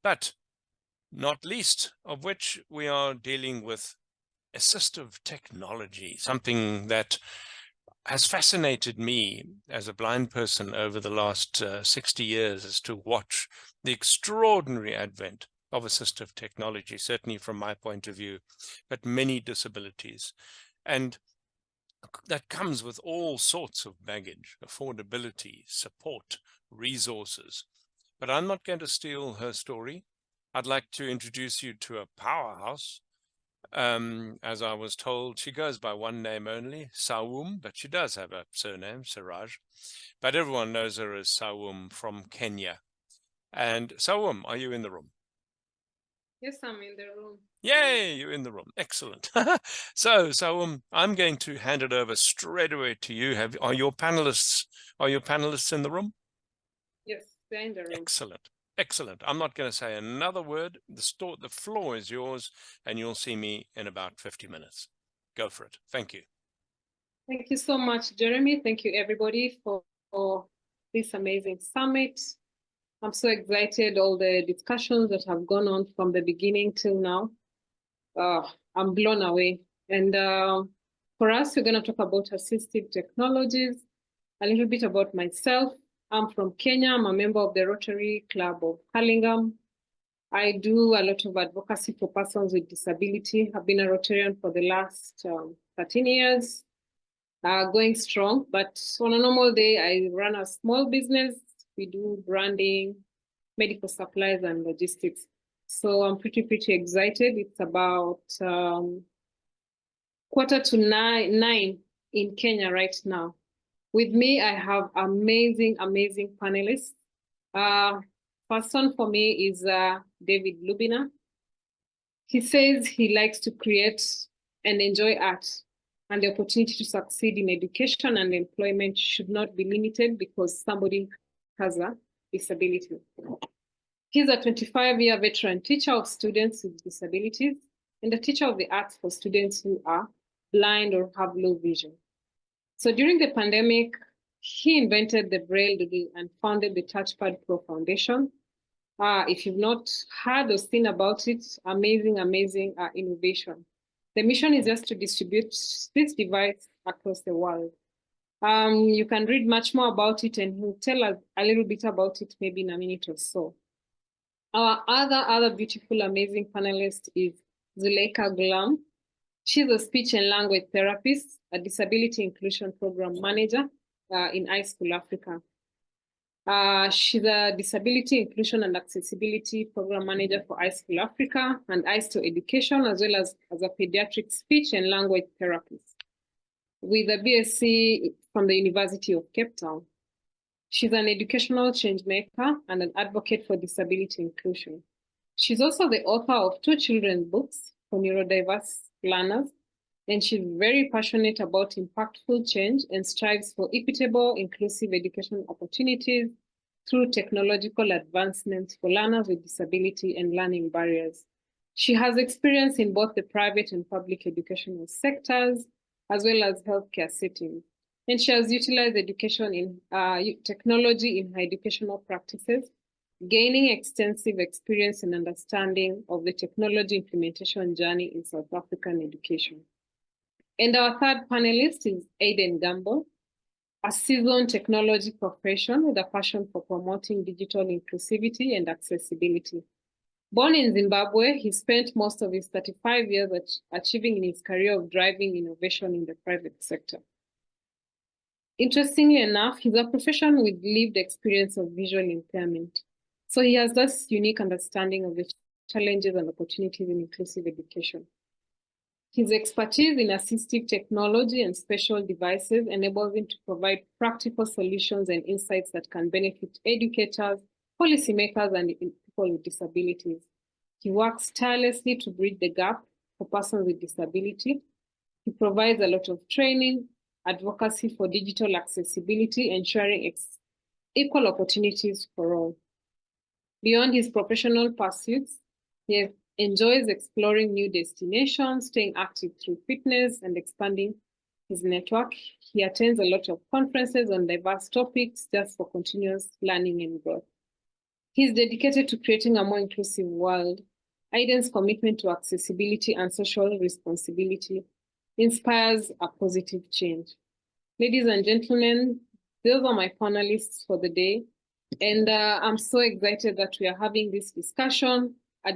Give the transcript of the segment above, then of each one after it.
but not least of which we are dealing with assistive technology, something that has fascinated me as a blind person over the last 60 years, is to watch the extraordinary advent of assistive technology, certainly from my point of view, but many disabilities. And that comes with all sorts of baggage, affordability, support, resources. But I'm not going to steal her story. I'd like to introduce you to a powerhouse. As I was told, she goes by one name only, Sawum, but she does have a surname, Siraj. But everyone knows her as Sawum from Kenya. And Sawum, are you in the room? Yes, I'm in the room. Yay, you're in the room. Excellent. So I'm going to hand it over straight away to you. Are your panelists in the room? Yes, they're in the room. Excellent. Excellent. I'm not going to say another word. The floor is yours, and you'll see me in about 50 minutes. Go for it. Thank you. Thank you so much, Jeremy. Thank you, everybody, for this amazing summit. I'm so excited, all the discussions that have gone on from the beginning till now. I'm blown away. And for us, we're going to talk about assistive technologies, a little bit about myself. I'm from Kenya. I'm a member of the Rotary Club of Hurlingham. I do a lot of advocacy for persons with disability. I've been a Rotarian for the last 13 years, going strong. But on a normal day, I run a small business. We do branding, medical supplies, and logistics. So I'm pretty excited. It's about 8:45 in Kenya right now. With me, I have amazing panelists. First one for me is David Lubina. He says he likes to create and enjoy art, and the opportunity to succeed in education and employment should not be limited because somebody has a disability. He's a 25-year veteran teacher of students with disabilities and a teacher of the arts for students who are blind or have low vision. So during the pandemic, he invented the Braille Doodle and founded the Touchpad Pro Foundation. If you've not heard or seen about it, amazing innovation. The mission is just to distribute this device across the world. You can read much more about it, and he'll tell us a little bit about it maybe in a minute or so. Our other beautiful, amazing panelist is Zuleika Glam. She's a speech and language therapist, a disability inclusion program manager in iSchool Africa. She's a disability inclusion and accessibility program manager for iSchool Africa and iStore Education, as well as a pediatric speech and language therapist with a BSc from the University of Cape Town. She's an educational change maker and an advocate for disability inclusion. She's also the author of 2 children's books for neurodiverse learners, and she's very passionate about impactful change and strives for equitable, inclusive education opportunities through technological advancements for learners with disability and learning barriers. She has experience in both the private and public educational sectors, as well as healthcare settings. And she has utilized education in technology in her educational practices, gaining extensive experience and understanding of the technology implementation journey in South African education. And our third panelist is Aidan Gamble, a seasoned technology professional with a passion for promoting digital inclusivity and accessibility. Born in Zimbabwe, he spent most of his 35 years achieving in his career of driving innovation in the private sector. Interestingly enough, he's a professional with lived experience of visual impairment. So he has this unique understanding of the challenges and opportunities in inclusive education. His expertise in assistive technology and special devices enables him to provide practical solutions and insights that can benefit educators, policymakers, and people with disabilities. He works tirelessly to bridge the gap for persons with disability. He provides a lot of training, advocacy for digital accessibility, ensuring equal opportunities for all. Beyond his professional pursuits, he enjoys exploring new destinations, staying active through fitness, and expanding his network. He attends a lot of conferences on diverse topics just for continuous learning and growth. He's dedicated to creating a more inclusive world. Aiden's commitment to accessibility and social responsibility inspires a positive change. Ladies and gentlemen, those are my panelists for the day. And I'm so excited that we are having this discussion, a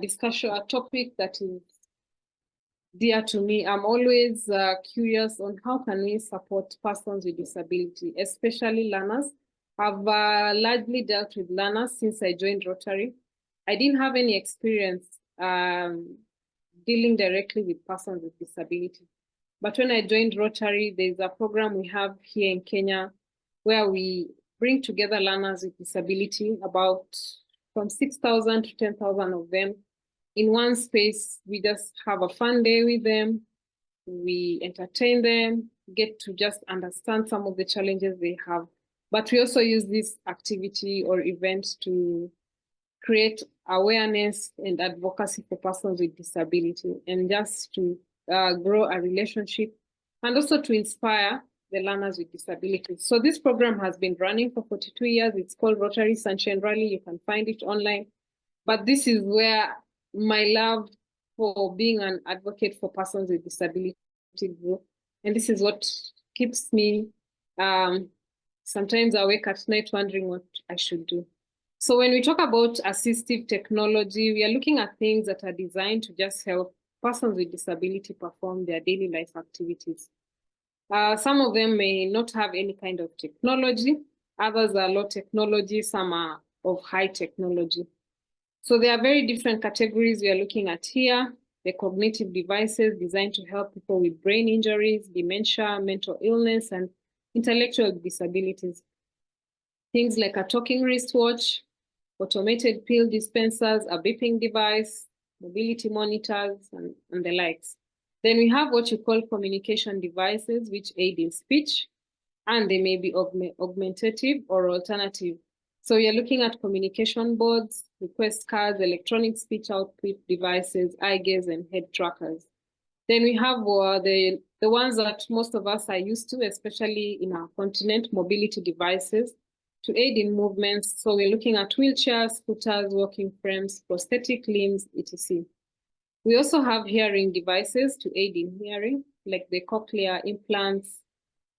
topic that is dear to me. I'm always curious on how can we support persons with disability, especially learners. I've largely dealt with learners since I joined Rotary. I didn't have any experience dealing directly with persons with disability. But when I joined Rotary, there's a program we have here in Kenya where we bring together learners with disability, about from 6,000 to 10,000 of them. In one space, we just have a fun day with them. We entertain them, get to just understand some of the challenges they have. But we also use this activity or event to create awareness and advocacy for persons with disability, and just to grow a relationship, and also to inspire the learners with disabilities. So this program has been running for 42 years. It's called Rotary Sunshine Rally. You can find it online. But this is where my love for being an advocate for persons with disability grew. And this is what keeps me sometimes awake at night wondering what I should do. So when we talk about assistive technology, we are looking at things that are designed to just help persons with disability perform their daily life activities. Some of them may not have any kind of technology. Others are low technology. Some are of high technology. So there are very different categories we are looking at here. The cognitive devices designed to help people with brain injuries, dementia, mental illness, and intellectual disabilities. Things like a talking wristwatch, automated pill dispensers, a beeping device, mobility monitors, and the likes. Then we have what you call communication devices, which aid in speech, and they may be augmentative or alternative. So you're looking at communication boards, request cards, electronic speech output devices, eye gaze, and head trackers. Then we have the ones that most of us are used to, especially in our continent, mobility devices to aid in movements. So we're looking at wheelchairs, scooters, walking frames, prosthetic limbs, etc. We also have hearing devices to aid in hearing, like the cochlear implants,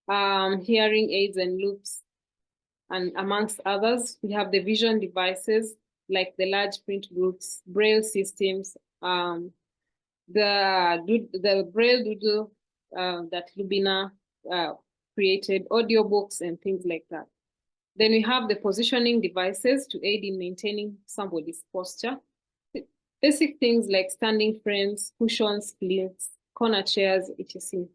hearing aids and loops, and amongst others. We have the vision devices, like the large print books, braille systems, the braille doodle that Lubina created, audiobooks, and things like that. Then we have the positioning devices to aid in maintaining somebody's posture. Basic things like standing frames, cushions, plates, corner chairs, etc.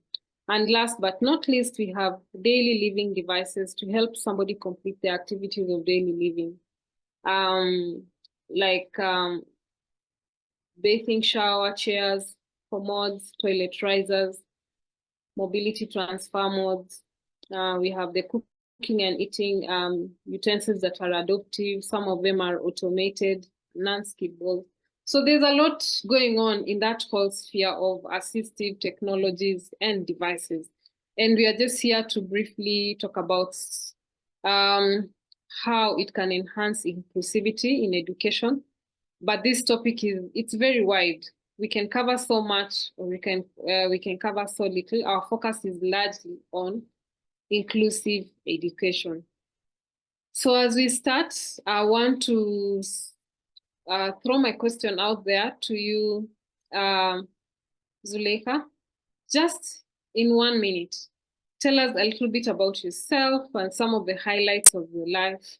And last but not least, we have daily living devices to help somebody complete the activities of daily living. Like bathing shower chairs, commodes, toilet risers, mobility transfer modes. We have the cooking and eating utensils that are adaptive. Some of them are automated, non-skippable. So there's a lot going on in that whole sphere of assistive technologies and devices. And we are just here to briefly talk about how it can enhance inclusivity in education. But this topic it's very wide. We can cover so much, or we can cover so little. Our focus is largely on inclusive education. So as we start, I want to throw my question out there to you, Zuleika. Just in 1 minute, tell us a little bit about yourself and some of the highlights of your life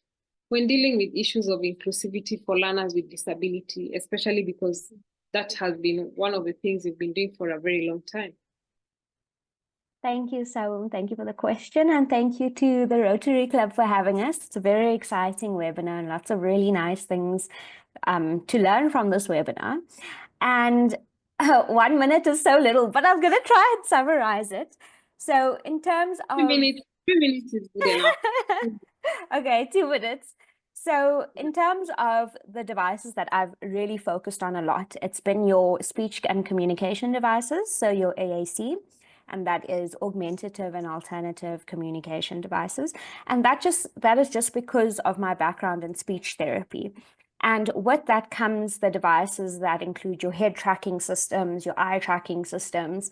when dealing with issues of inclusivity for learners with disability, especially because that has been one of the things you've been doing for a very long time. Thank you, Sawum. Thank you for the question, and thank you to the Rotary Club for having us. It's a very exciting webinar and lots of really nice things to learn from this webinar. And 1 minute is so little, but I'm going to try and summarize it. So in terms of... 2 minutes is good enough. Okay, 2 minutes. So in terms of the devices that I've really focused on a lot, it's been your speech and communication devices, so your AAC, and that is augmentative and alternative communication devices. And that is just because of my background in speech therapy. And with that comes the devices that include your head tracking systems, your eye tracking systems,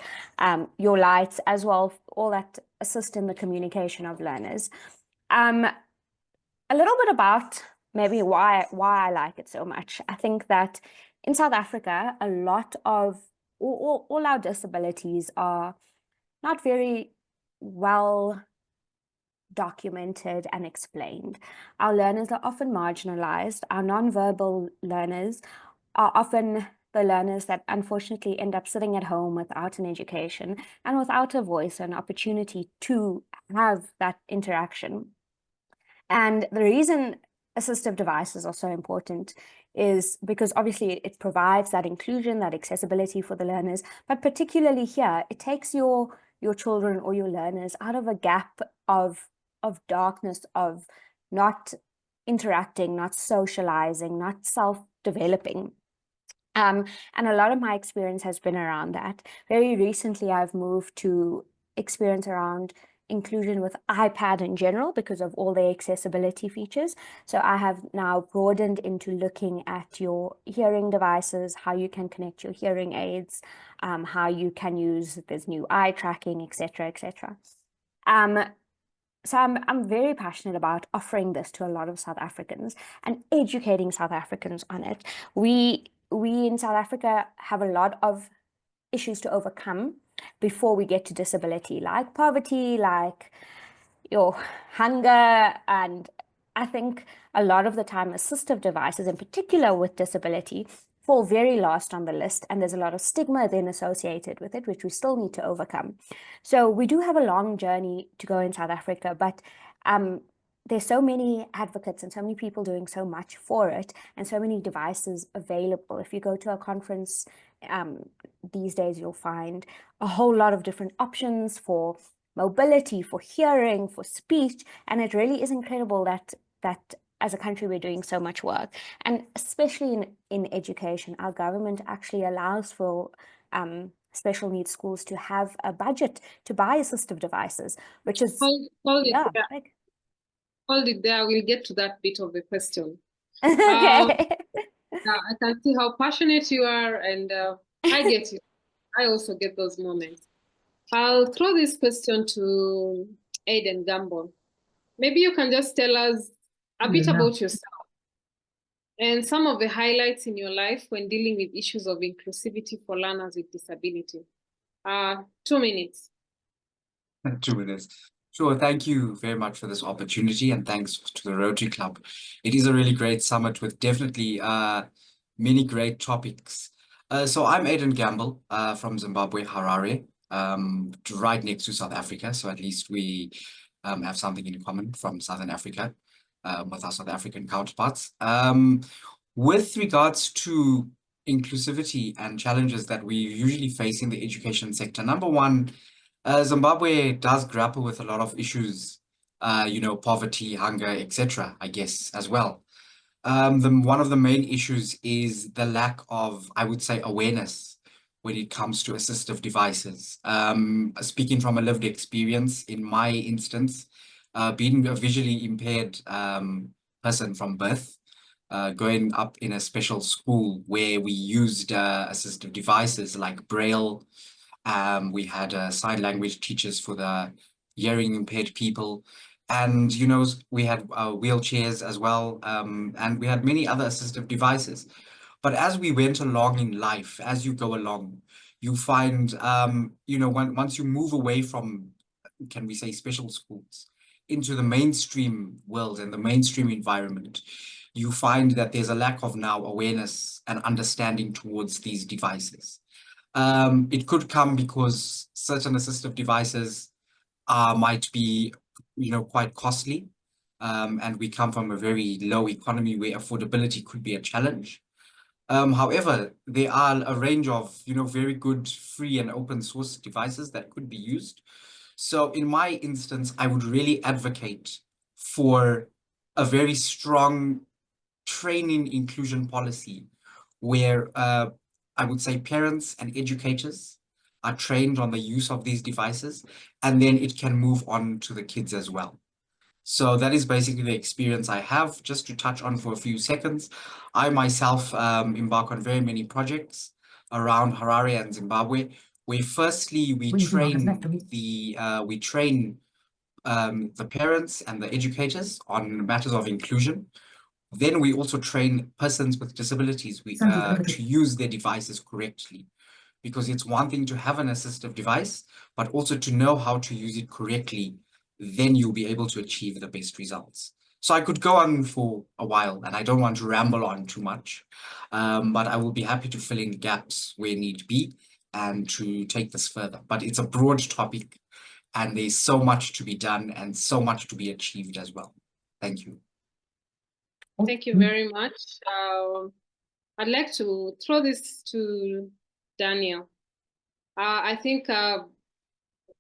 your lights as well, all that assist in the communication of learners. A little bit about maybe why I like it so much. I think that in South Africa, a lot of all our disabilities are not very well documented and explained. Our learners are often marginalized. Our nonverbal learners are often the learners that unfortunately end up sitting at home without an education and without a voice and opportunity to have that interaction. And the reason assistive devices are so important is because obviously it provides that inclusion, that accessibility for the learners, but particularly here, it takes your children or your learners out of a gap of darkness, of not interacting, not socializing, not self-developing. And a lot of my experience has been around that. Very recently, I've moved to experience around inclusion with iPad in general because of all the accessibility features. So I have now broadened into looking at your hearing devices, how you can connect your hearing aids, how you can use this new eye tracking, etc., etc. So I'm very passionate about offering this to a lot of South Africans and educating South Africans on it. We in South Africa have a lot of issues to overcome before we get to disability, like poverty, like your hunger. And I think a lot of the time assistive devices, in particular with disability, fall very last on the list, and there's a lot of stigma then associated with it, which we still need to overcome. So we do have a long journey to go in South Africa, but there's so many advocates and so many people doing so much for it, and so many devices available. If you go to a conference these days, you'll find a whole lot of different options for mobility, for hearing, for speech, and it really is incredible that as a country we're doing so much work, and especially in education, our government actually allows for special needs schools to have a budget to buy assistive devices, which is hold it there. We'll get to that bit of the question. Okay. I can see how passionate you are, and I get you. I also get those moments. I'll throw this question to Aiden Gamble. Maybe you can just tell us a bit about yourself and some of the highlights in your life when dealing with issues of inclusivity for learners with disability. 2 minutes. 2 minutes. Sure, thank you very much for this opportunity, and thanks to the Rotary Club. It is a really great summit with definitely many great topics. So I'm Aiden Gamble from Zimbabwe, Harare, right next to South Africa. So at least we have something in common from Southern Africa with our South African counterparts. With regards to inclusivity and challenges that we usually face in the education sector, number one, Zimbabwe does grapple with a lot of issues, poverty, hunger, etc., I guess, as well. One of the main issues is the lack of, I would say, awareness when it comes to assistive devices. Speaking from a lived experience, in my instance, being a visually impaired person from birth, growing up in a special school where we used assistive devices like Braille. We had sign language teachers for the hearing impaired people. And, we had wheelchairs as well. And we had many other assistive devices. But as we went along in life, as you go along, you find, once you move away from, can we say, special schools into the mainstream world and the mainstream environment, you find that there's a lack of now awareness and understanding towards these devices. It could come because certain assistive devices might be, quite costly. And we come from a very low economy where affordability could be a challenge. However, there are a range of, very good free and open source devices that could be used. So in my instance, I would really advocate for a very strong training inclusion policy where I would say parents and educators are trained on the use of these devices, and then it can move on to the kids as well. So that is basically the experience I have. Just to touch on for a few seconds, I myself embark on very many projects around Harare and Zimbabwe. We firstly we train the parents and the educators on matters of inclusion. Then we also train persons with disabilities to use their devices correctly, because it's one thing to have an assistive device, but also to know how to use it correctly. Then you'll be able to achieve the best results. So I could go on for a while, and I don't want to ramble on too much, but I will be happy to fill in gaps where need be and to take this further. But it's a broad topic, and there's so much to be done and so much to be achieved as well. Thank you. Thank you very much. I'd like to throw this to Daniel. I think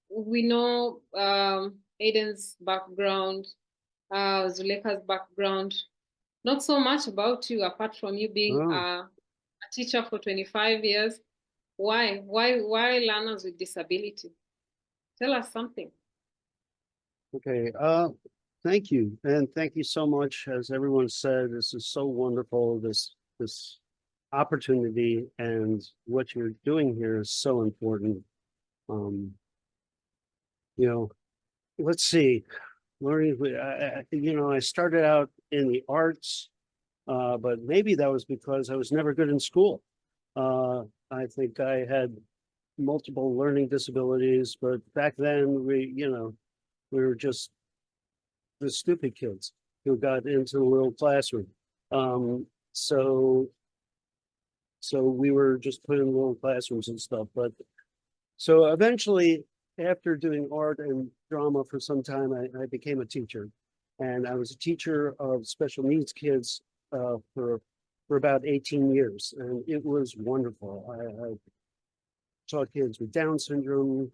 we know Aiden's background, Zuleka's background, not so much about you, apart from you being a teacher for 25 years. Why learners with disability? Tell us something. Okay, thank you. And thank you so much. As everyone said, this is so wonderful, this opportunity, and what you're doing here is so important. You know, let's see, learning, I started out in the arts, but maybe that was because I was never good in school. I think I had multiple learning disabilities, but back then we were just the stupid kids who got into the little classroom. So we were just put in little classrooms and stuff. But so eventually, after doing art and drama for some time, I became a teacher. And I was a teacher of special needs kids for about 18 years. And it was wonderful. I taught kids with Down syndrome,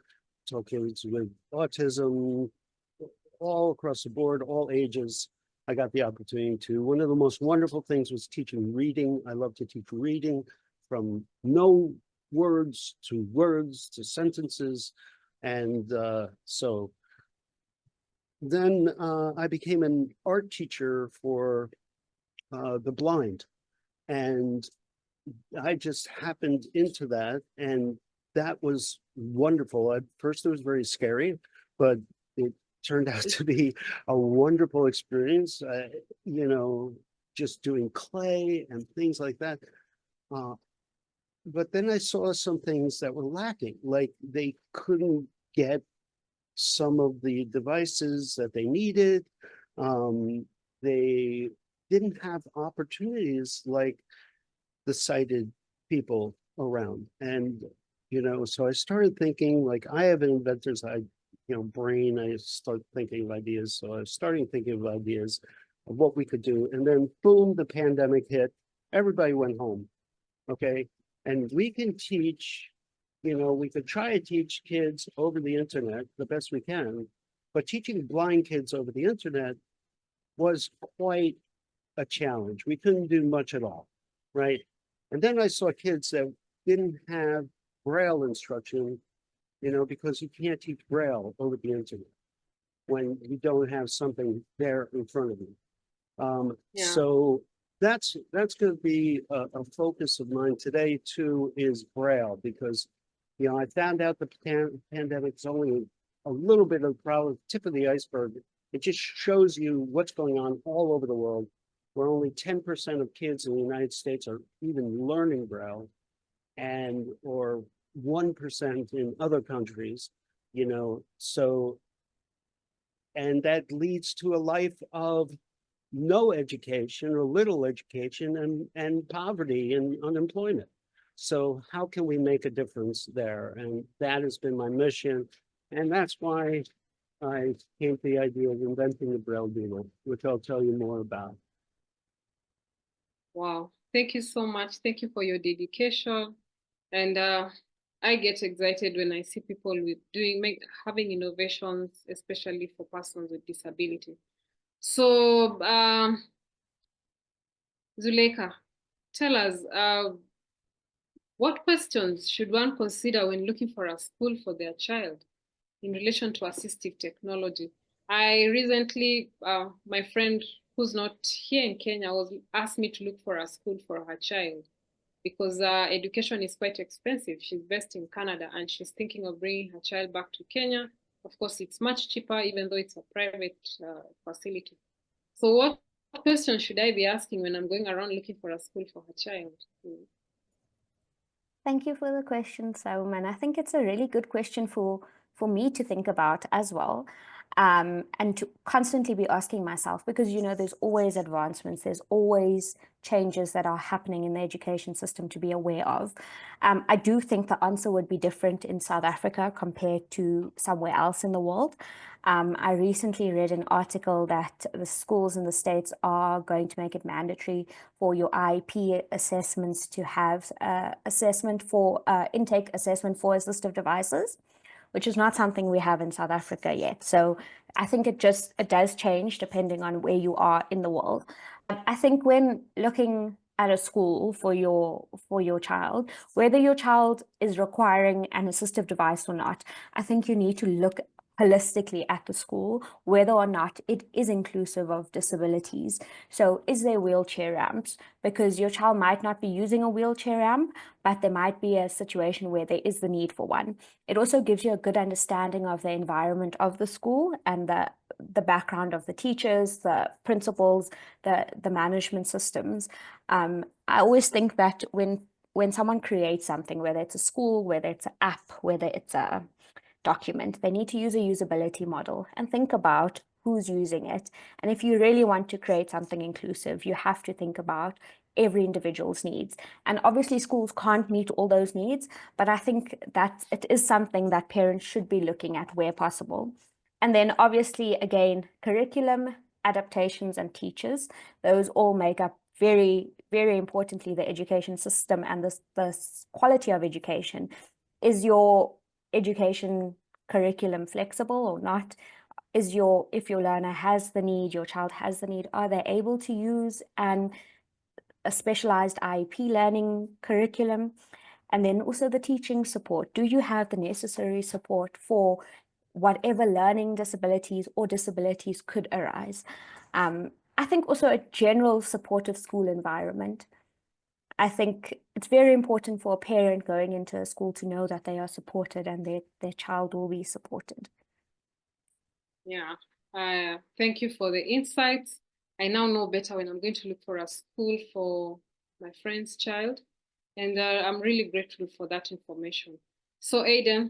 taught kids with autism, all across the board, all ages. I got the opportunity to. One of the most wonderful things was teaching reading. I love to teach reading, from no words to sentences. And so then I became an art teacher for the blind. And I just happened into that, and that was wonderful. At first it was very scary, but it turned out to be a wonderful experience, just doing clay and things like that. But then I saw some things that were lacking, like they couldn't get some of the devices that they needed. They didn't have opportunities like the sighted people around. And, so I started thinking, like, I have an inventor's brain. I start thinking of ideas. So I was starting thinking of ideas of what we could do. And then boom, the pandemic hit. Everybody went home. Okay. And we can teach, we could try to teach kids over the internet the best we can, but teaching blind kids over the internet was quite a challenge. We couldn't do much at all, right? And then I saw kids that didn't have Braille instruction, because you can't teach Braille over the internet when you don't have something there in front of you. So that's going to be a focus of mine today too, is Braille, because I found out the pandemic is only a little bit of the problem, tip of the iceberg. It just shows you what's going on all over the world, where only 10% of kids in the United States are even learning Braille, or 1% in other countries, so, and that leads to a life of no education or little education and poverty and unemployment. So how can we make a difference there? And that has been my mission. And that's why I came to the idea of inventing the Braille Beagle, which I'll tell you more about. Wow, thank you so much. Thank you for your dedication. And I get excited when I see people having innovations, especially for persons with disability. So, Zuleka, tell us, what questions should one consider when looking for a school for their child in relation to assistive technology? I recently, my friend who's not here in Kenya asked me to look for a school for her child because education is quite expensive. She's based in Canada and she's thinking of bringing her child back to Kenya. Of course, it's much cheaper, even though it's a private facility. So what question should I be asking when I'm going around looking for a school for her child? Thank you for the question, Saum, and I think it's a really good question for me to think about as well, and to constantly be asking myself, because there's always advancements, there's always changes that are happening in the education system to be aware of. I do think the answer would be different in South Africa compared to somewhere else in the world. I recently read an article that the schools in the States are going to make it mandatory for your IEP assessments to have intake assessment for assistive devices, which is not something we have in South Africa yet. So I think it does change depending on where you are in the world. But I think when looking at a school for your child, whether your child is requiring an assistive device or not, I think you need to look holistically at the school, whether or not it is inclusive of disabilities. So is there wheelchair ramps? Because your child might not be using a wheelchair ramp, but there might be a situation where there is the need for one. It also gives you a good understanding of the environment of the school and the background of the teachers, the principals, the management systems. I always think that when someone creates something, whether it's a school, whether it's an app, whether it's a document, they need to use a usability model and think about who's using it. And if you really want to create something inclusive, you have to think about every individual's needs. And obviously schools can't meet all those needs, but I think that it is something that parents should be looking at where possible. And then obviously, again, curriculum, adaptations, and teachers, those all make up very, very importantly the education system and the quality of education. Is your education curriculum flexible or not? If your learner has the need, your child has the need, are they able to use a specialized IEP learning curriculum? And then also the teaching support. Do you have the necessary support for whatever learning disabilities or disabilities could arise? I think also a general supportive school environment. I think it's very important for a parent going into a school to know that they are supported and their child will be supported. Yeah, thank you for the insights. I now know better when I'm going to look for a school for my friend's child, and I'm really grateful for that information. So Aiden,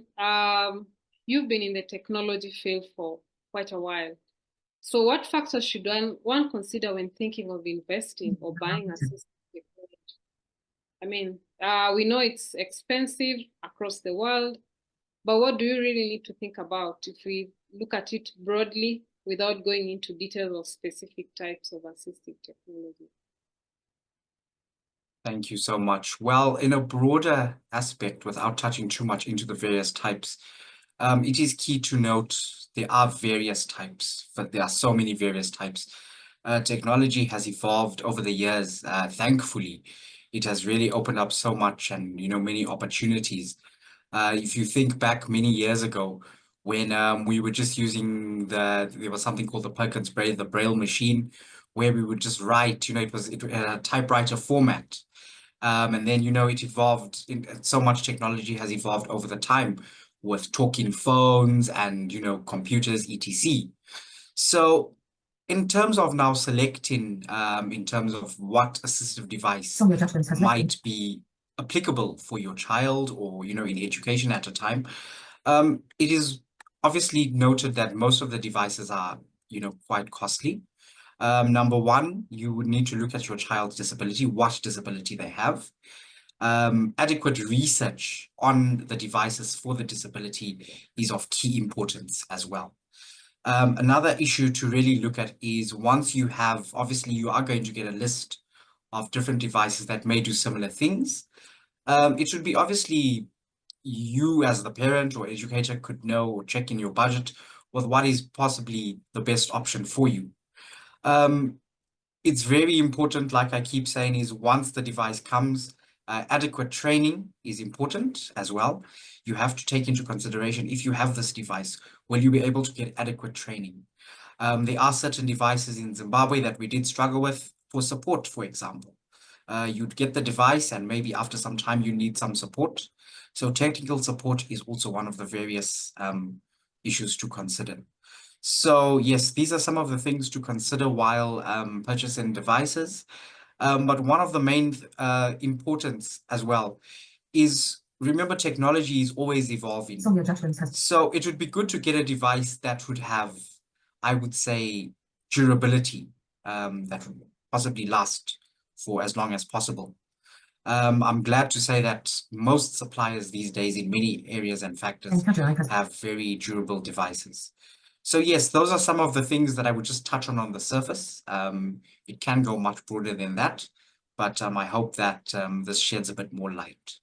you've been in the technology field for quite a while. So what factors should one consider when thinking of investing or buying assistive technology? I mean, we know it's expensive across the world, but what do you really need to think about if we look at it broadly without going into details of specific types of assistive technology? Thank you so much. Well, in a broader aspect, without touching too much into the various types, it is key to note there are various types, but there are so many various types. Technology has evolved over the years. Thankfully, it has really opened up so much and, many opportunities. If you think back many years ago, when we were just using there was something called the Perkins Braille, the Braille machine, where we would just write, it had a typewriter format. And then, it evolved, so much technology has evolved over the time with talking phones and, computers, etc. So in terms of now selecting, in terms of what assistive device might be applicable for your child or, in education at a time, it is obviously noted that most of the devices are, quite costly. Number one, you would need to look at your child's disability, what disability they have. Adequate research on the devices for the disability is of key importance as well. Another issue to really look at is once you have, obviously you are going to get a list of different devices that may do similar things. It should be obviously you as the parent or educator could know or check in your budget with what is possibly the best option for you. It's very important, like I keep saying, is once the device comes, Adequate training is important as well. You have to take into consideration, if you have this device, will you be able to get adequate training? There are certain devices in Zimbabwe that we did struggle with for support, for example. You'd get the device and maybe after some time you need some support. So technical support is also one of the various issues to consider. So yes, these are some of the things to consider while purchasing devices. But one of the main importance as well is, remember, technology is always evolving. So it would be good to get a device that would have, I would say, durability that would possibly last for as long as possible. I'm glad to say that most suppliers these days in many areas and factors have very durable devices. So yes, those are some of the things that I would just touch on the surface. It can go much broader than that, but I hope that this sheds a bit more light.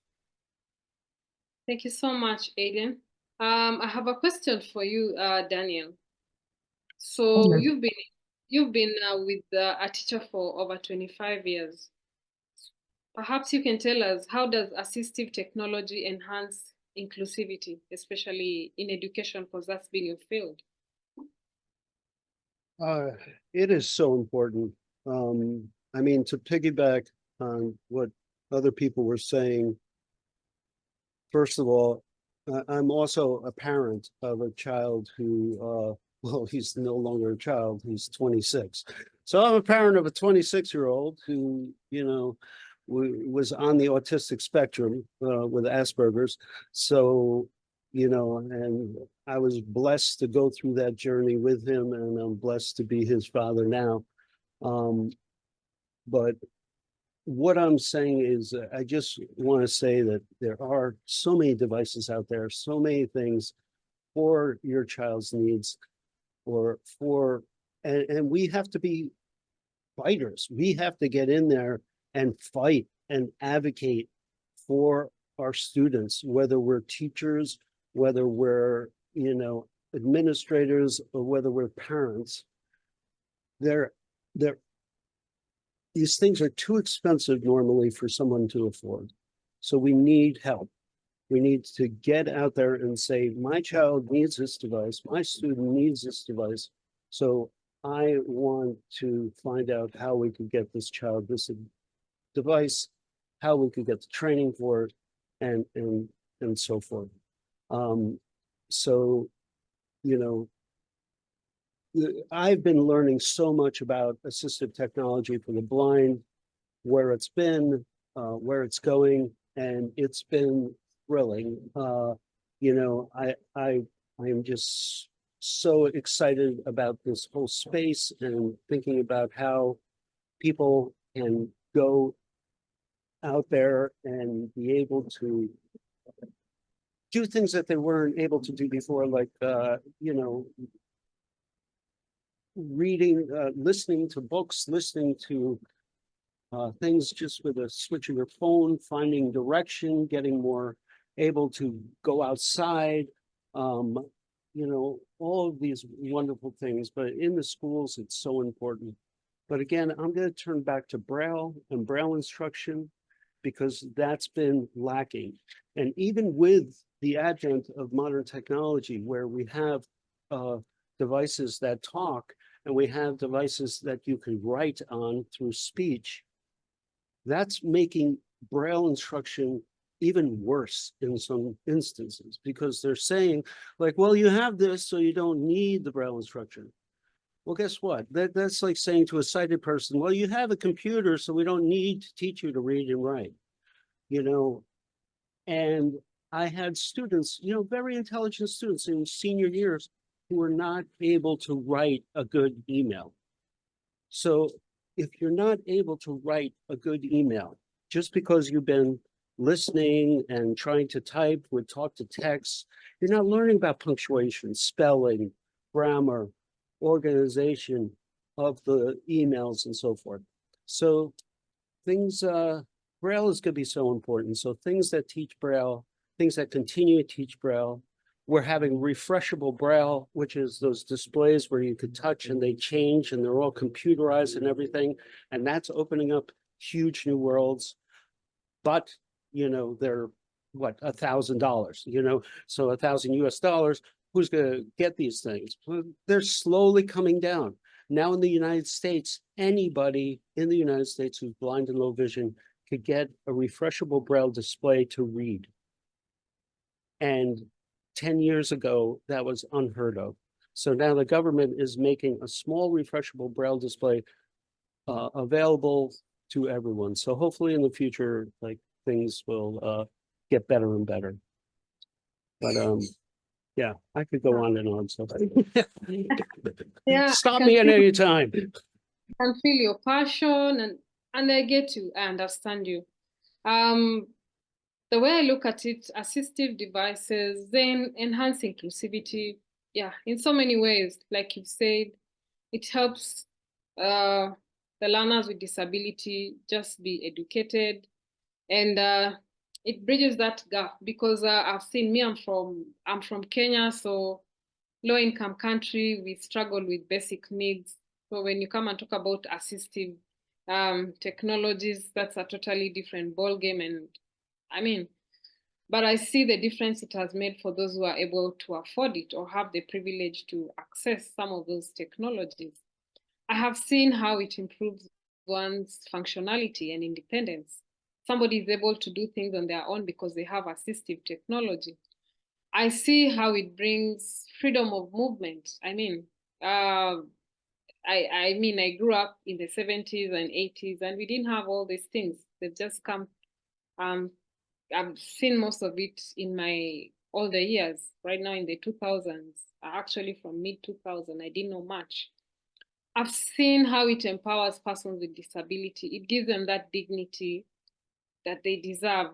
Thank you so much, Aiden. I have a question for you, Daniel. So you've been with a teacher for over 25 years. Perhaps you can tell us, how does assistive technology enhance inclusivity, especially in education, because that's been your field? It is so important. I mean, to piggyback on what other people were saying, first of all, I'm also a parent of a child who, well, he's no longer a child, he's 26. So I'm a parent of a 26-year-old who, you know, was on the autistic spectrum with Asperger's. So, you know, and I was blessed to go through that journey with him, and I'm blessed to be his father now. But what I'm saying is, I just want to say that there are so many devices out there, so many things for your child's needs, or for, and we have to be fighters. We have to get in there and fight and advocate for our students, whether we're teachers, whether we're, you know, administrators, or whether we're parents. These things are too expensive normally for someone to afford. So we need help. We need to get out there and say, my child needs this device, my student needs this device. So I want to find out how we could get this child this device, how we could get the training for it, and so forth. So, you know, I've been learning so much about assistive technology for the blind, where it's been, where it's going, and it's been thrilling. You know, I am just so excited about this whole space and thinking about how people can go out there and be able to do things that they weren't able to do before, like, you know, reading, listening to books, listening to things just with a switch of your phone, finding direction, getting more able to go outside, you know, all of these wonderful things. But in the schools, it's so important. But again, I'm going to turn back to Braille and Braille instruction, because that's been lacking. And even with the advent of modern technology, where we have devices that talk, and we have devices that you can write on through speech, that's making Braille instruction even worse in some instances, because they're saying, like, well, you have this, so you don't need the Braille instruction. Well, guess what? That's like saying to a sighted person, well, you have a computer, so we don't need to teach you to read and write, you know. And I had students, you know, very intelligent students in senior years who were not able to write a good email. So if you're not able to write a good email, just because you've been listening and trying to type with talk to text, you're not learning about punctuation, spelling, grammar, organization of the emails, and so forth. So things, Braille is going to be so important. So things that teach Braille, things that continue to teach Braille. We're having refreshable Braille, which is those displays where you could touch and they change and they're all computerized and everything. And that's opening up huge new worlds. but, you know, they're what, $1,000, you know, so $1,000 US, who's going to get these things? Well, they're slowly coming down. Now in the United States, anybody in the United States who's blind and low vision could get a refreshable Braille display to read. And 10 years ago, that was unheard of. So now the government is making a small refreshable Braille display available to everyone. So hopefully in the future, like things will get better and better. But yeah, I could go on and on. So Yeah, stop me at any time. I can feel your passion, and I get you. I understand you. The way I look at it, assistive devices, then enhance inclusivity. Yeah, in so many ways, like you said, it helps the learners with disability just be educated, and it bridges that gap because I've seen me. I'm from Kenya, so low income country. We struggle with basic needs. So when you come and talk about assistive technologies, that's a totally different ballgame. And I mean, but I see the difference it has made for those who are able to afford it or have the privilege to access some of those technologies. I have seen how it improves one's functionality and independence. Somebody is able to do things on their own because they have assistive technology. I see how it brings freedom of movement. I mean, I grew up in the 70s and 80s, and we didn't have all these things. They've just come. I've seen most of it in my older years. Right now in the 2000s, actually from mid 2000, I didn't know much. I've seen how it empowers persons with disability. It gives them that dignity that they deserve.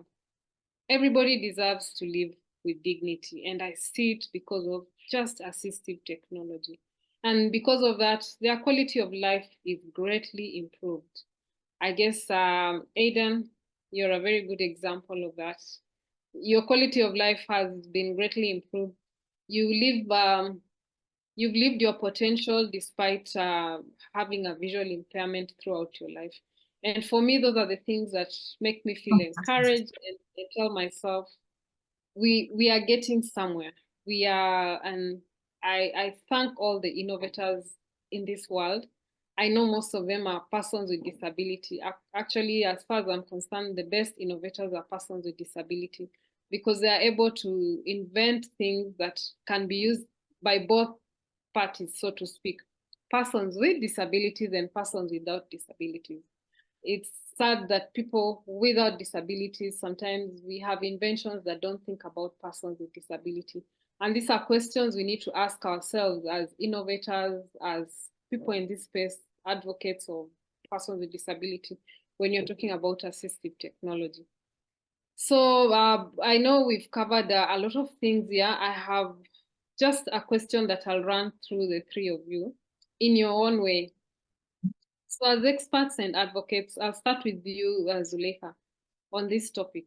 Everybody deserves to live with dignity, and I see it because of just assistive technology. And because of that, their quality of life is greatly improved. I guess, Aidan, you're a very good example of that. Your quality of life has been greatly improved. You've lived your potential despite having a visual impairment throughout your life. And for me, those are the things that make me feel encouraged and tell myself, we are getting somewhere. We are, and I thank all the innovators in this world. I know most of them are persons with disability. Actually, as far as I'm concerned, the best innovators are persons with disability because they are able to invent things that can be used by both parties, so to speak, persons with disabilities and persons without disabilities. It's sad that people without disabilities, sometimes we have inventions that don't think about persons with disability. And these are questions we need to ask ourselves as innovators, as people in this space, advocates of persons with disability, when you're talking about assistive technology. So I know we've covered a lot of things here. I have just a question that I'll run through the three of you in your own way. So as experts and advocates, I'll start with you, Zulekha, on this topic.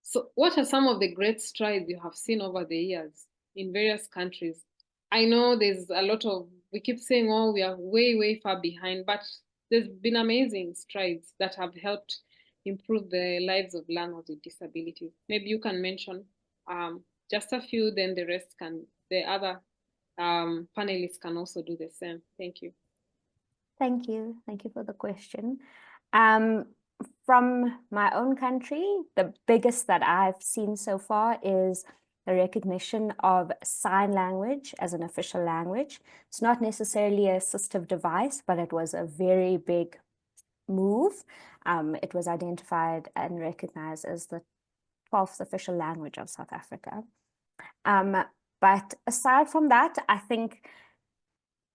So what are some of the great strides you have seen over the years in various countries? I know there's a lot of, we keep saying, oh, we are way, way far behind, but there's been amazing strides that have helped improve the lives of learners with disabilities. Maybe you can mention just a few, then the other panelists can also do the same. Thank you. Thank you. Thank you for the question. From my own country, the biggest that I've seen so far is the recognition of sign language as an official language. It's not necessarily an assistive device, but it was a very big move. It was identified and recognized as the 12th official language of South Africa. But aside from that, I think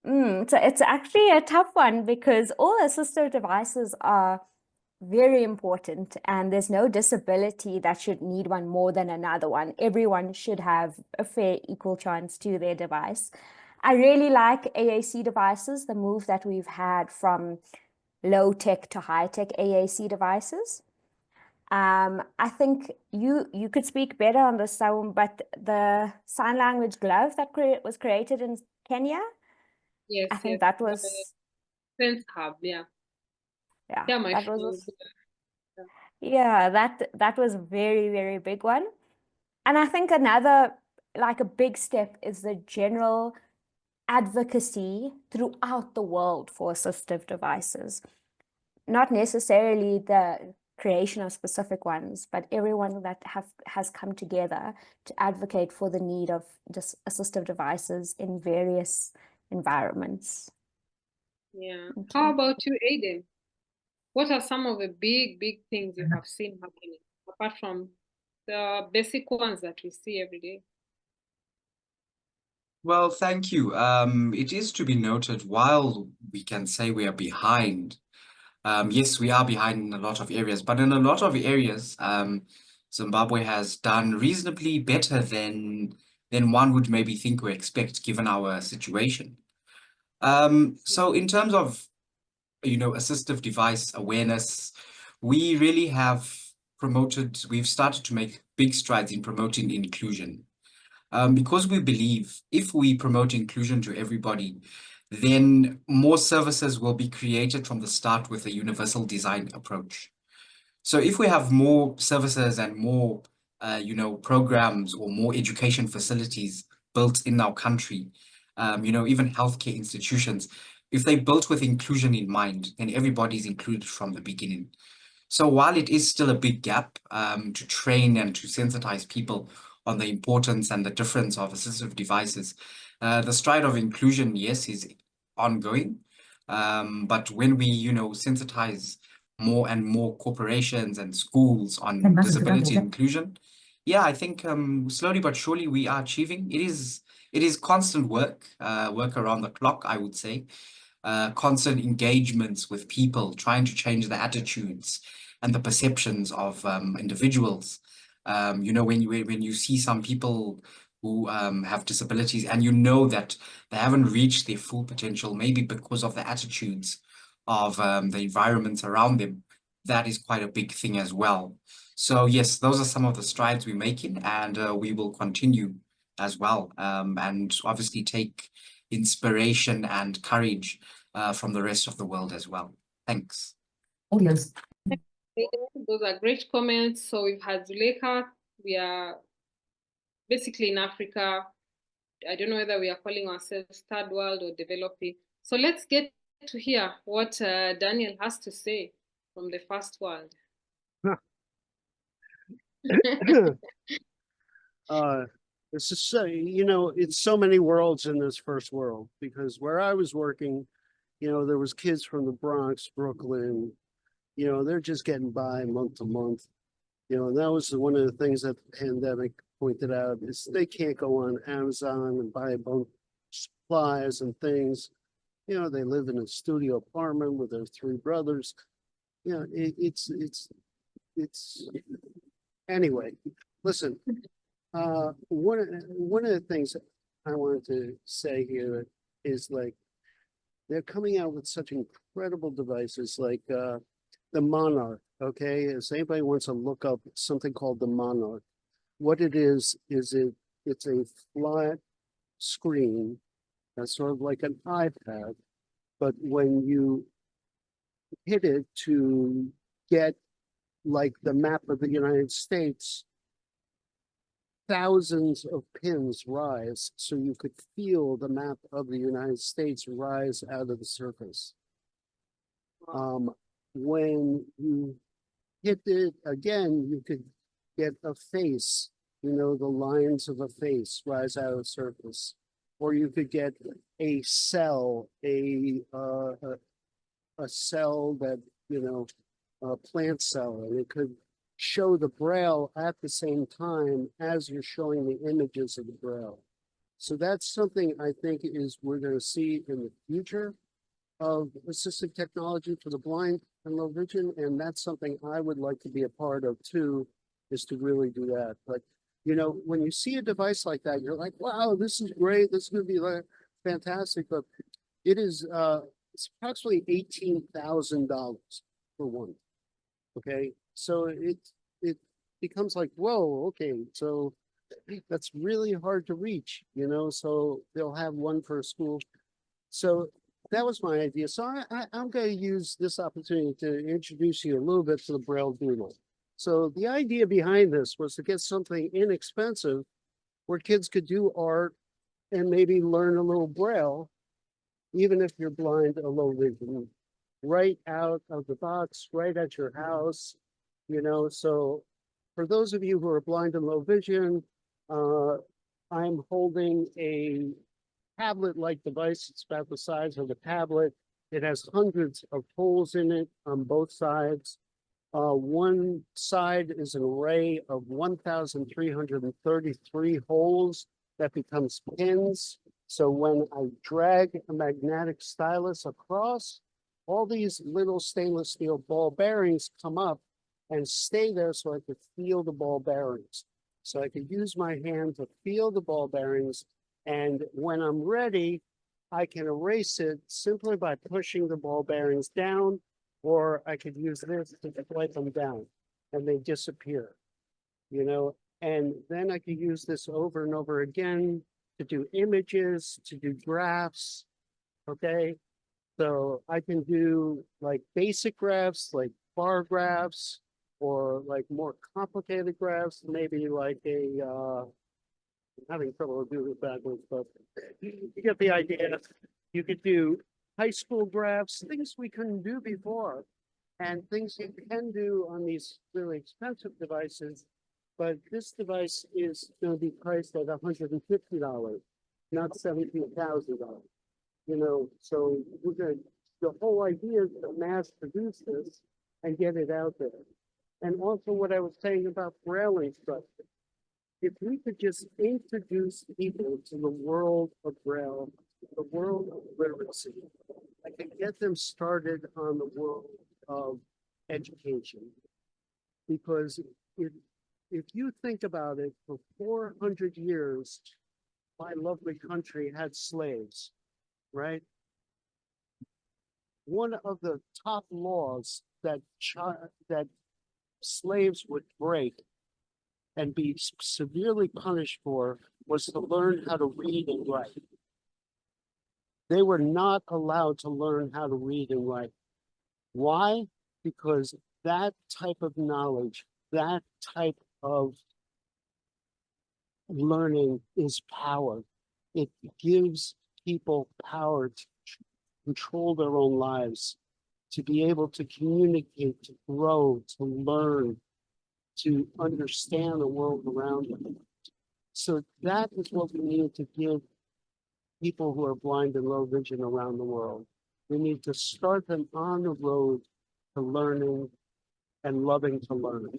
so it's actually a tough one because all assistive devices are very important and there's no disability that should need one more than another one. Everyone should have a fair equal chance to their device. I really like AAC devices, the move that we've had from low tech to high tech AAC devices. I think you could speak better on this, Sawum, but the sign language glove that was created in Kenya, yes, I think that was Sense Hub, yeah. Yeah, Yeah, my that friend. was Yeah, that was a very, very big one. And I think another, like a big step, is the general advocacy throughout the world for assistive devices. Not necessarily the creation of specific ones, but everyone that has come together to advocate for the need of just assistive devices in various environments. Yeah. Thank How you. about you, Aiden? What are some of the big things you have seen happening, apart from the basic ones that we see every day? Well, thank you. It is to be noted, while we can say we are behind, yes, we are behind in a lot of areas, but in a lot of areas, Zimbabwe has done reasonably better than one would maybe think or expect, given our situation. So in terms of, assistive device awareness, we really have we've started to make big strides in promoting inclusion. Because we believe if we promote inclusion to everybody, then more services will be created from the start with a universal design approach. So if we have more services and more, programs or more education facilities built in our country, even healthcare institutions, if they built with inclusion in mind, then everybody's included from the beginning. So while it is still a big gap to train and to sensitize people on the importance and the difference of assistive devices, the stride of inclusion, yes, is ongoing. But when we, sensitize more and more corporations and schools on disability inclusion, yeah, I think slowly but surely we are achieving. It is constant work, work around the clock, I would say. Constant engagements with people, trying to change the attitudes and the perceptions of individuals. When you see some people who have disabilities and you know that they haven't reached their full potential, maybe because of the attitudes of the environments around them, that is quite a big thing as well. So yes, those are some of the strides we're making, and we will continue as well, and obviously take inspiration and courage from the rest of the world as well. Thanks. Those are great comments. So we've had Zuleika. We are basically in Africa. I don't know whether we are calling ourselves third world or developing. So let's get to hear what Daniel has to say from the first world. This is so, it's so many worlds in this first world, because where I was working, there was kids from the Bronx, Brooklyn, they're just getting by month to month. And that was one of the things that the pandemic pointed out, is they can't go on Amazon and buy a bunch of supplies and things. They live in a studio apartment with their three brothers. It's anyway, listen, one of the things I wanted to say here is, like, they're coming out with such incredible devices, like the Monarch. Okay, if anybody wants to look up something called the Monarch, what it is it's a flat screen that's sort of like an iPad, but when you hit it to get like the map of the United States, thousands of pins rise, so you could feel the map of the United States rise out of the surface. When you hit it again, you could get a face, the lines of a face rise out of the surface. Or you could get a cell, a cell that, a plant cell, and it could show the Braille at the same time as you're showing the images of the Braille. So that's something I think we're going to see in the future of assistive technology for the blind and low vision, and that's something I would like to be a part of too, is to really do that. But when you see a device like that, you're like, wow, this is great, this is going to be like fantastic. But it is it's approximately $18,000 for one. Okay, so it becomes like, whoa, okay, so that's really hard to reach, so they'll have one per school. So that was my idea. So I'm going to use this opportunity to introduce you a little bit to the Braille Doodle. So the idea behind this was to get something inexpensive where kids could do art and maybe learn a little Braille, even if you're blind or low vision, right out of the box, right at your house, you know. So for those of you who are blind and low vision, I'm holding a tablet-like device. It's about the size of a tablet. It has hundreds of holes in it on both sides. One side is an array of 1,333 holes that becomes pins. So when I drag a magnetic stylus across, all these little stainless steel ball bearings come up and stay there so I could feel the ball bearings. So I could use my hand to feel the ball bearings. And when I'm ready, I can erase it simply by pushing the ball bearings down, or I could use this to swipe them down and they disappear, you know. And then I could use this over and over again to do images, to do graphs, okay? So I can do like basic graphs, like bar graphs, or like more complicated graphs, maybe like a, I'm having trouble doing it backwards, but you get the idea. You could do high school graphs, things we couldn't do before, and things you can do on these really expensive devices. But this device is going to be priced at $150, not $17,000. You know, so we're going to, the whole idea is to mass produce this and get it out there. And also what I was saying about Braille instruction. If we could just introduce people to the world of Braille, the world of literacy, I could get them started on the world of education. Because if you think about it, for 400 years, my lovely country had slaves, right? One of the top laws that slaves would break and be severely punished for was to learn how to read and write. They were not allowed to learn how to read and write. Why? Because that type of knowledge, that type of learning is power. It gives people power to control their own lives, to be able to communicate, to grow, to learn, to understand the world around them. So that is what we need to give people who are blind and low vision around the world. We need to start them on the road to learning and loving to learn.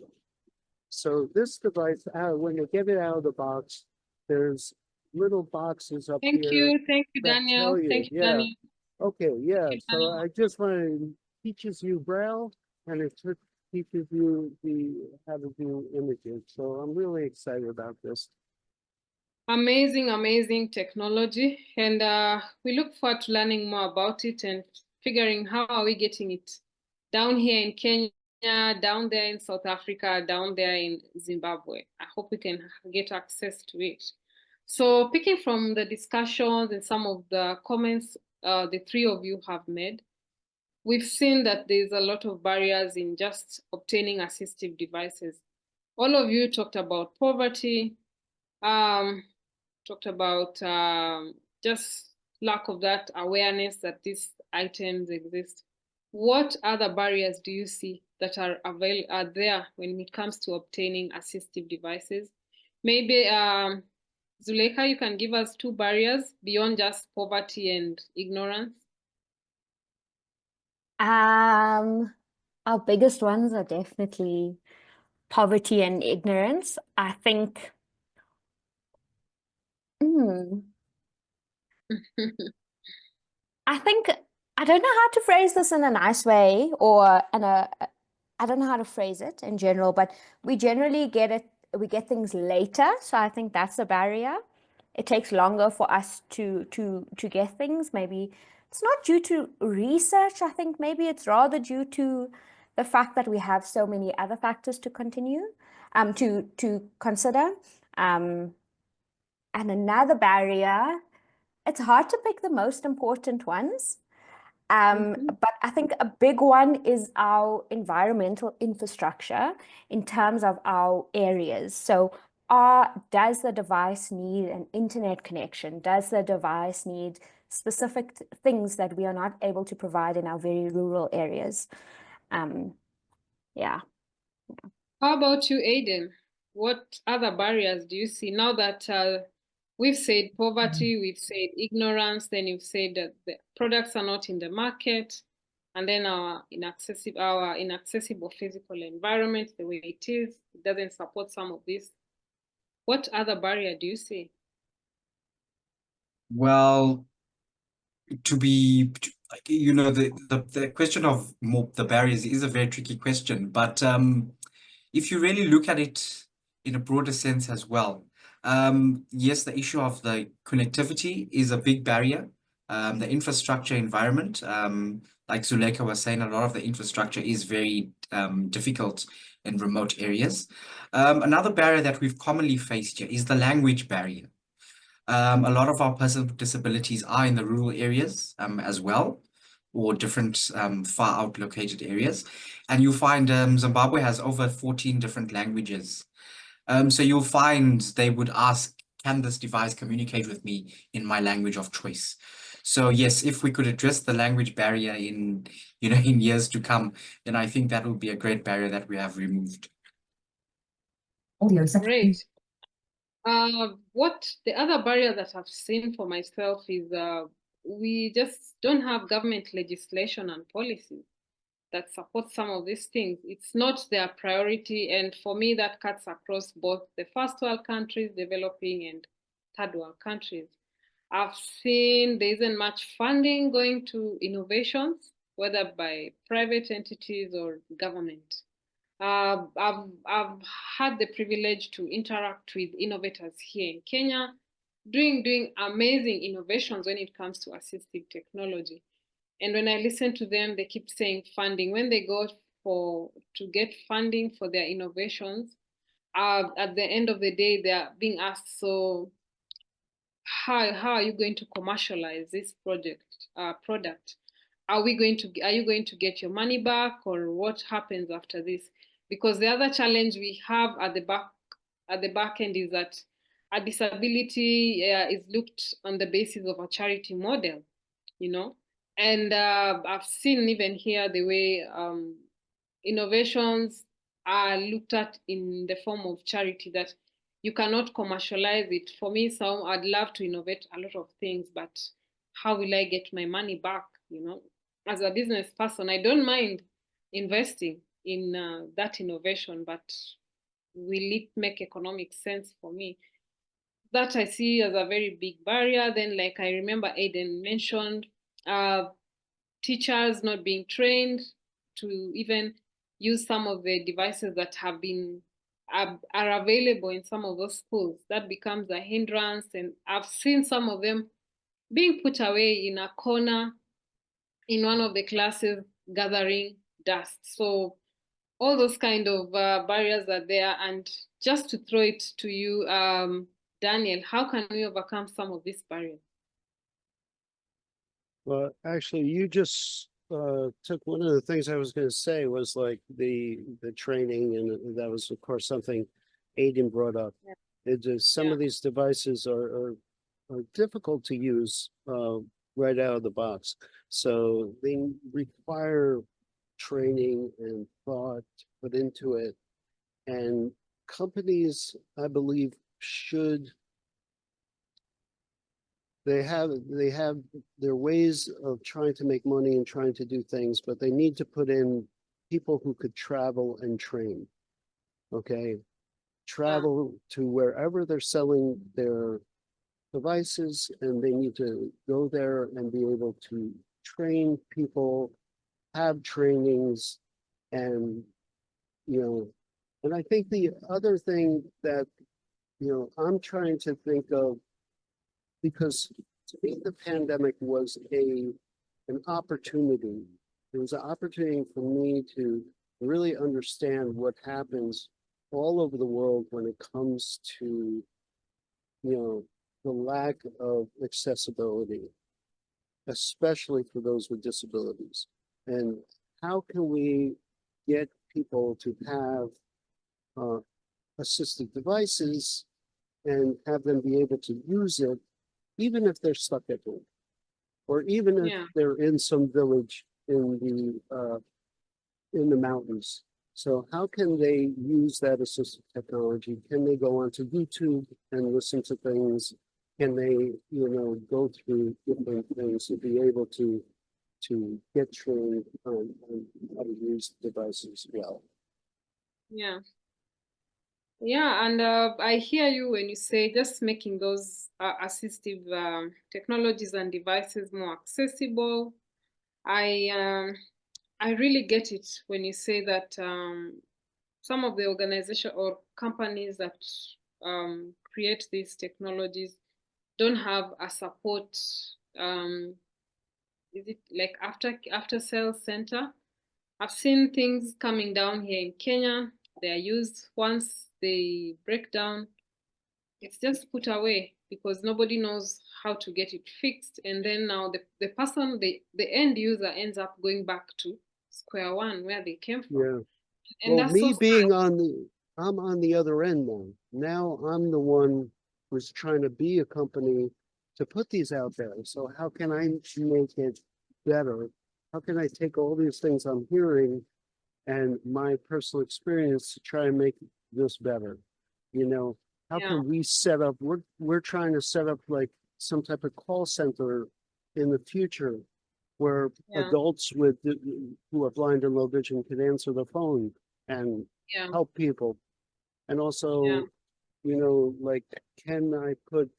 So this device, when you get it out of the box, there's little boxes up here. Thank you, that Daniel. tell you, Thank you, yeah. Daniel. Okay, yeah, you, so Daniel. I just want to teaches you Braille and it teaches you how to do images. So I'm really excited about this. Amazing, amazing technology. And we look forward to learning more about it and figuring how are we getting it down here in Kenya, down there in South Africa, down there in Zimbabwe. I hope we can get access to it. So picking from the discussions and some of the comments the three of you have made, we've seen that there's a lot of barriers in just obtaining assistive devices. All of you talked about poverty, talked about just lack of that awareness that these items exist. What other barriers do you see that are there when it comes to obtaining assistive devices? Maybe Zuleika, you can give us 2 barriers beyond just poverty and ignorance. Our biggest ones are definitely poverty and ignorance. I think I don't know how to phrase this in a nice way, or I don't know how to phrase it in general, but we generally get things later. So I think that's a barrier. It takes longer for us to get things. Maybe it's not due to research. I think maybe it's rather due to the fact that we have so many other factors to to consider. And another barrier, it's hard to pick the most important ones. But I think a big one is our environmental infrastructure in terms of our areas. So does the device need an internet connection? Does the device need specific things that we are not able to provide in our very rural areas? Yeah. How about you, Aiden? What other barriers do you see now that we've said poverty, we've said ignorance, then you've said that the products are not in the market, and then our inaccessible physical environment, the way it is, it doesn't support some of this. What other barrier do you see? Well, the question of the barriers is a very tricky question, but if you really look at it in a broader sense as well, yes, the issue of the connectivity is a big barrier. The infrastructure environment, like Zuleika was saying, a lot of the infrastructure is very difficult in remote areas. Another barrier that we've commonly faced here is the language barrier. A lot of our persons with disabilities are in the rural areas as well, or different far out located areas. And you'll find Zimbabwe has over 14 different languages. So you'll find they would ask, can this device communicate with me in my language of choice? So yes, if we could address the language barrier in years to come, then I think that would be a great barrier that we have removed. Great. What the other barrier that I've seen for myself is we just don't have government legislation and policies that support some of these things. It's not their priority. And for me, that cuts across both the first world countries, developing, and third world countries. I've seen there isn't much funding going to innovations, whether by private entities or government. I've had the privilege to interact with innovators here in Kenya, doing amazing innovations when it comes to assistive technology. And when I listen to them, they keep saying funding. When they go to get funding for their innovations, at the end of the day, they are being asked, so how are you going to commercialize this product? Are you going to get your money back, or what happens after this? Because the other challenge we have at the back end is that a disability is looked on the basis of a charity model, and I've seen even here the way innovations are looked at in the form of charity, that you cannot commercialize it. For me, so I'd love to innovate a lot of things, but how will I get my money back? As a business person, I don't mind investing in that innovation, but will it make economic sense for me? That I see as a very big barrier. Then, like I remember Aiden mentioned, teachers not being trained to even use some of the devices that are available in some of those schools. That becomes a hindrance, and I've seen some of them being put away in a corner in one of the classes, gathering dust. So all those kind of barriers are there. And just to throw it to you, Daniel, how can we overcome some of these barriers? Well, actually, you just took one of the things I was going to say was like the training, and that was of course something Aiden brought up. Yeah. Some of these devices are difficult to use right out of the box, so they require training and thought put into it, and companies, I believe, they have their ways of trying to make money and trying to do things, but they need to put in people who could travel and train. Okay, travel to wherever they're selling their devices, and they need to go there and be able to train people, have trainings, and and I think the other thing that I'm trying to think of, because to me the pandemic was an opportunity. It was an opportunity for me to really understand what happens all over the world when it comes to the lack of accessibility. especially for those with disabilities. And how can we get people to have assistive devices and have them be able to use it, even if they're stuck at home, or even if Yeah. they're in some village in the mountains. So how can they use that assistive technology? Can they go onto YouTube and listen to things? Can they, go through different things to be able to get trained on how to use the devices well? Yeah. Yeah, and I hear you when you say just making those assistive technologies and devices more accessible. I really get it when you say that some of the organization or companies that create these technologies don't have a support. Is it like after sales center? I've seen things coming down here in Kenya. They are used once they break down. It's just put away because nobody knows how to get it fixed. And then now the person, the end user ends up going back to square one where they came from. Yeah. And Well, that's so me sad. being I'm on the other end now. Now I'm the one who's trying to be a company to put these out there. So how can I make it better? How can I take all these things I'm hearing and my personal experience to try and make this better? How Yeah. can we set up, we're trying to set up like some type of call center in the future where Yeah. adults who are blind and low vision could answer the phone and Yeah. help people. And also, Yeah. like, can I put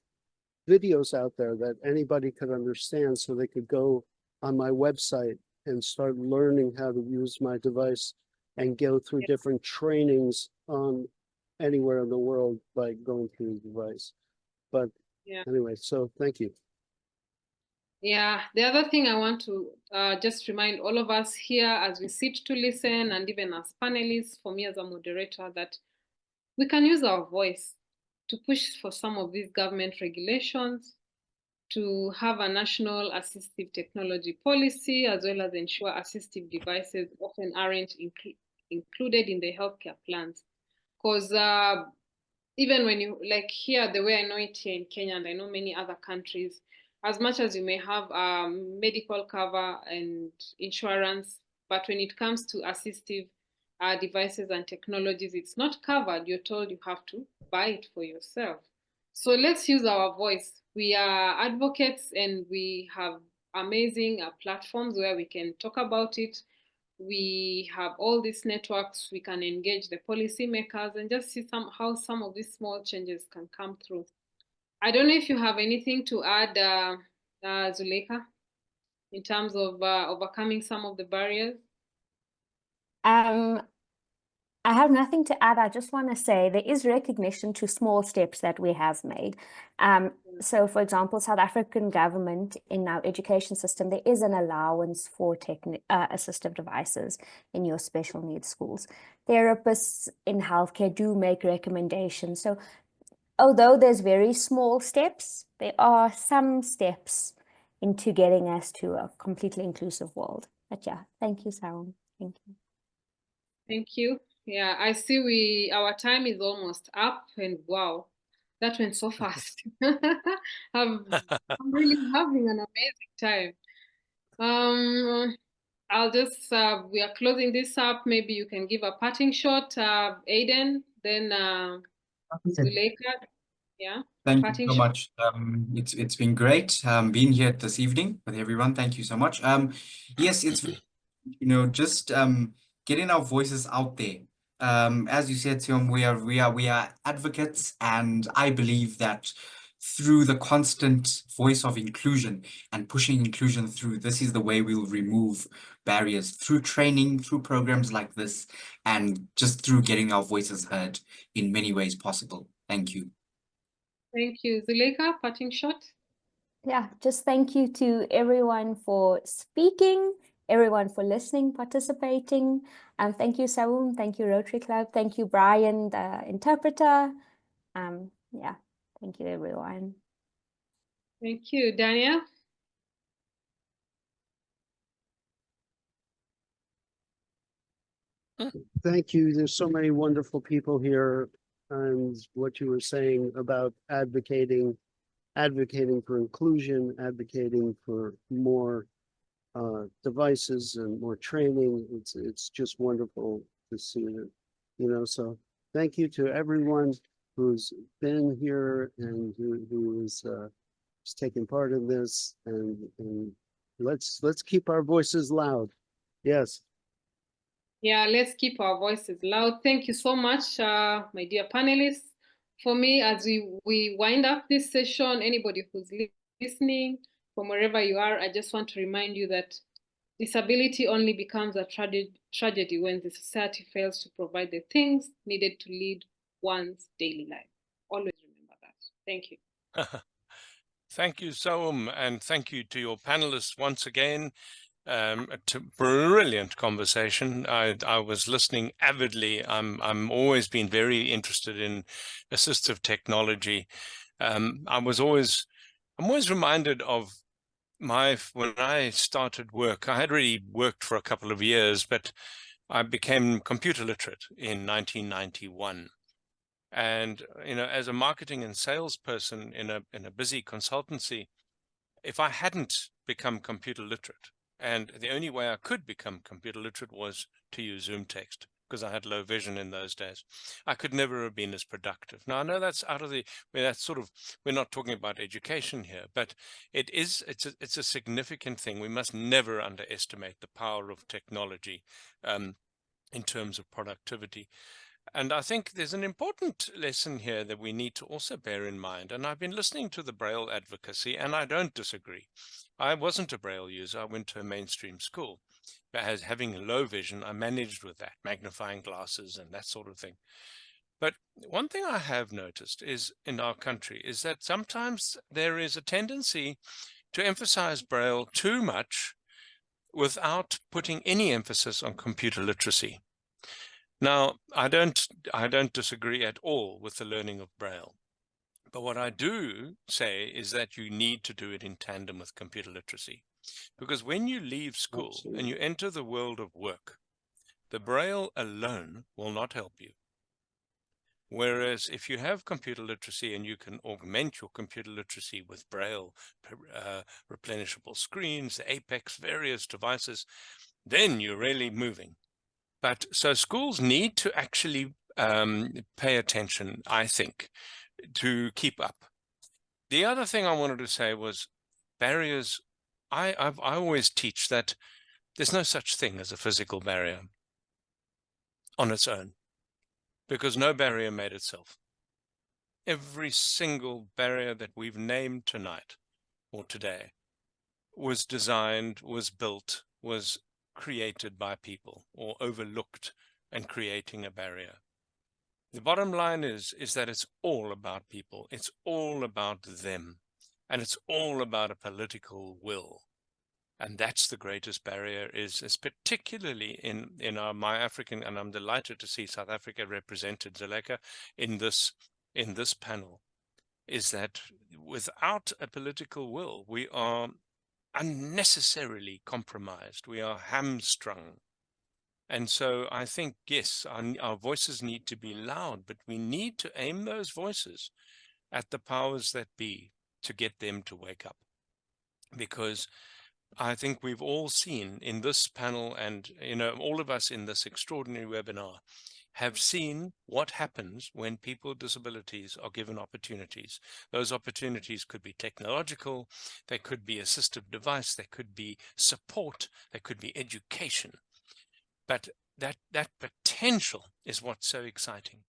videos out there that anybody could understand so they could go on my website and start learning how to use my device and go through Yeah. different trainings on anywhere in the world by going through the device. But Yeah. anyway, so thank you. Yeah, the other thing I want to just remind all of us here as we sit to listen and even as panelists, for me as a moderator, that we can use our voice to push for some of these government regulations, to have a national assistive technology policy, as well as ensure assistive devices often aren't included in the healthcare plans. Because even when you, like here, the way I know it here in Kenya, and I know many other countries, as much as you may have medical cover and insurance, but when it comes to assistive devices and technologies, it's not covered. You're told you have to buy it for yourself. So let's use our voice. We are advocates and we have amazing platforms where we can talk about it. We have all these networks. We can engage the policymakers and just see how some of these small changes can come through. I don't know if you have anything to add, Zuleika, in terms of overcoming some of the barriers. I have nothing to add. I just want to say there is recognition to small steps that we have made. So, for example, South African government in our education system, there is an allowance for assistive devices in your special needs schools. Therapists in healthcare do make recommendations. So, although there's very small steps, there are some steps into getting us to a completely inclusive world. But yeah, thank you, Sarah. Thank you. Thank you. Yeah, I see our time is almost up, and wow, that went so fast. I'm really having an amazing time. I'll just we are closing this up. Maybe you can give a parting shot, Aiden, then Zuleika. Yeah. Thank you Parting so shot. much. It's been great being here this evening with everyone. Thank you so much. Yes, it's just getting our voices out there. As you said, Sion, we are advocates, and I believe that through the constant voice of inclusion and pushing inclusion through, this is the way we'll remove barriers through training, through programs like this, and just through getting our voices heard in many ways possible. Thank you. Thank you. Zuleika, parting shot. Yeah, just thank you to everyone for speaking, everyone for listening, participating. Thank you, Saum. Thank you, Rotary Club. Thank you, Brian, the interpreter. Yeah, thank you, everyone. Thank you, Daniel. Thank you. There's so many wonderful people here, and what you were saying about advocating for inclusion, advocating for more devices and more training. It's just wonderful to see it, so thank you to everyone who's been here and who is taking part in this, and let's keep our voices loud. Yes. Yeah, let's keep our voices loud. Thank you so much, my dear panelists. For me, as we wind up this session, anybody who's listening from wherever you are, I just want to remind you that disability only becomes a tragedy when the society fails to provide the things needed to lead one's daily life. Always remember that. Thank you. Thank you, Saum, and thank you to your panelists once again. Brilliant conversation. I was listening avidly. I'm always been very interested in assistive technology. I'm always reminded of when I started work. I had already worked for a couple of years, but I became computer literate in 1991. And as a marketing and salesperson in a busy consultancy, if I hadn't become computer literate, and the only way I could become computer literate was to use Zoom text, because I had low vision in those days, I could never have been as productive. Now, I know that's we're not talking about education here, but it's a significant thing. We must never underestimate the power of technology in terms of productivity. And I think there's an important lesson here that we need to also bear in mind. And I've been listening to the Braille advocacy, and I don't disagree. I wasn't a Braille user. I went to a mainstream school. But as having low vision, I managed with that, magnifying glasses and that sort of thing. But one thing I have noticed is in our country is that sometimes there is a tendency to emphasize Braille too much without putting any emphasis on computer literacy. Now, I don't disagree at all with the learning of Braille. But what I do say is that you need to do it in tandem with computer literacy. Because when you leave school and you enter the world of work, the Braille alone will not help you. Whereas if you have computer literacy and you can augment your computer literacy with Braille, replenishable screens, Apex, various devices, then you're really moving. But so schools need to actually pay attention, I think, to keep up. The other thing I wanted to say was barriers. I always teach that there's no such thing as a physical barrier on its own, because no barrier made itself. Every single barrier that we've named tonight or today was designed, was built, was created by people or overlooked and creating a barrier. The bottom line is that it's all about people. It's all about them. And it's all about a political will. And that's the greatest barrier is particularly in my African, and I'm delighted to see South Africa represented, Zaleka, in this panel, is that without a political will, we are unnecessarily compromised. We are hamstrung. And so I think, yes, our voices need to be loud, but we need to aim those voices at the powers that be to get them to wake up. Because I think we've all seen in this panel, and all of us in this extraordinary webinar have seen what happens when people with disabilities are given opportunities. Those opportunities could be technological, they could be assistive device, they could be support, they could be education. But that potential is what's so exciting.